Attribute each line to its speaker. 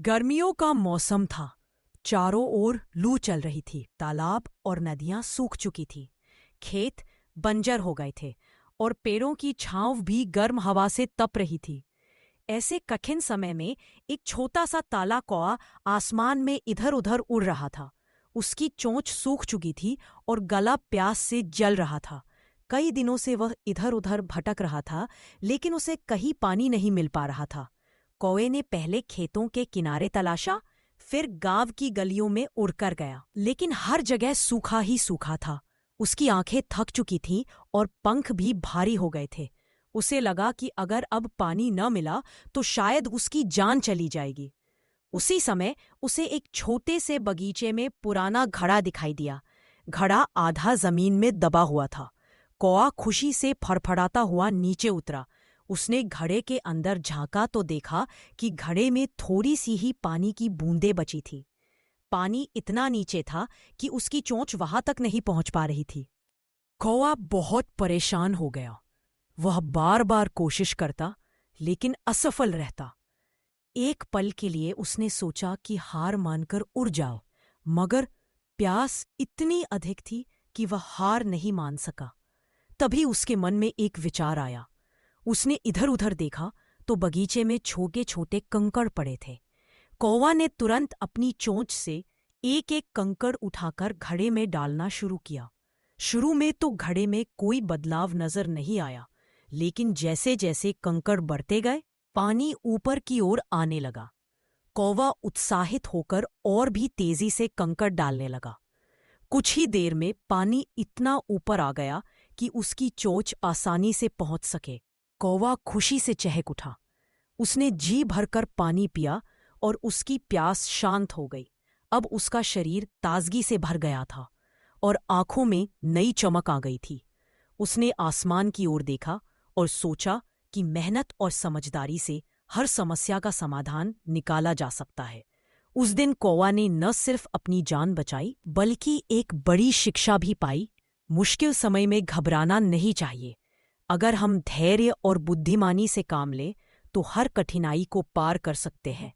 Speaker 1: गर्मियों का मौसम था। चारों ओर लू चल रही थी। तालाब और नदियां सूख चुकी थी। खेत बंजर हो गए थे और पेड़ों की छांव भी गर्म हवा से तप रही थी। ऐसे कठिन समय में एक छोटा सा ताला कौआ आसमान में इधर उधर उड़ रहा था। उसकी चोंच सूख चुकी थी और गला प्यास से जल रहा था। कई दिनों से वह इधर उधर भटक रहा था, लेकिन उसे कहीं पानी नहीं मिल पा रहा था। कौवे ने पहले खेतों के किनारे तलाशा, फिर गांव की गलियों में उड़कर गया, लेकिन हर जगह सूखा ही सूखा था। उसकी आंखें थक चुकी थीं और पंख भी भारी हो गए थे। उसे लगा कि अगर अब पानी न मिला तो शायद उसकी जान चली जाएगी। उसी समय उसे एक छोटे से बगीचे में पुराना घड़ा दिखाई दिया। घड़ा आधा जमीन में दबा हुआ था। कौआ खुशी से फड़फड़ाता हुआ नीचे उतरा। उसने घड़े के अंदर झांका तो देखा कि घड़े में थोड़ी सी ही पानी की बूंदें बची थी। पानी इतना नीचे था कि उसकी चोंच वहां तक नहीं पहुंच पा रही थी। कौआ बहुत परेशान हो गया। वह बार बार कोशिश करता, लेकिन असफल रहता। एक पल के लिए उसने सोचा कि हार मानकर उड़ जाओ, मगर प्यास इतनी अधिक थी कि वह हार नहीं मान सका। तभी उसके मन में एक विचार आया। उसने इधर उधर देखा तो बगीचे में छोटे छोटे कंकड़ पड़े थे। कौवा ने तुरंत अपनी चोंच से एक एक कंकड़ उठाकर घड़े में डालना शुरू किया। शुरू में तो घड़े में कोई बदलाव नजर नहीं आया, लेकिन जैसे जैसे कंकड़ बढ़ते गए, पानी ऊपर की ओर आने लगा। कौवा उत्साहित होकर और भी तेजी से कंकड़ डालने लगा। कुछ ही देर में पानी इतना ऊपर आ गया कि उसकी चोंच आसानी से पहुंच सके। कौवा खुशी से चहक उठा। उसने जी भरकर पानी पिया और उसकी प्यास शांत हो गई। अब उसका शरीर ताजगी से भर गया था और आंखों में नई चमक आ गई थी। उसने आसमान की ओर देखा और सोचा कि मेहनत और समझदारी से हर समस्या का समाधान निकाला जा सकता है। उस दिन कौवा ने न सिर्फ अपनी जान बचाई, बल्कि एक बड़ी शिक्षा भी पाई। मुश्किल समय में घबराना नहीं चाहिए। अगर हम धैर्य और बुद्धिमानी से काम लें तो हर कठिनाई को पार कर सकते हैं।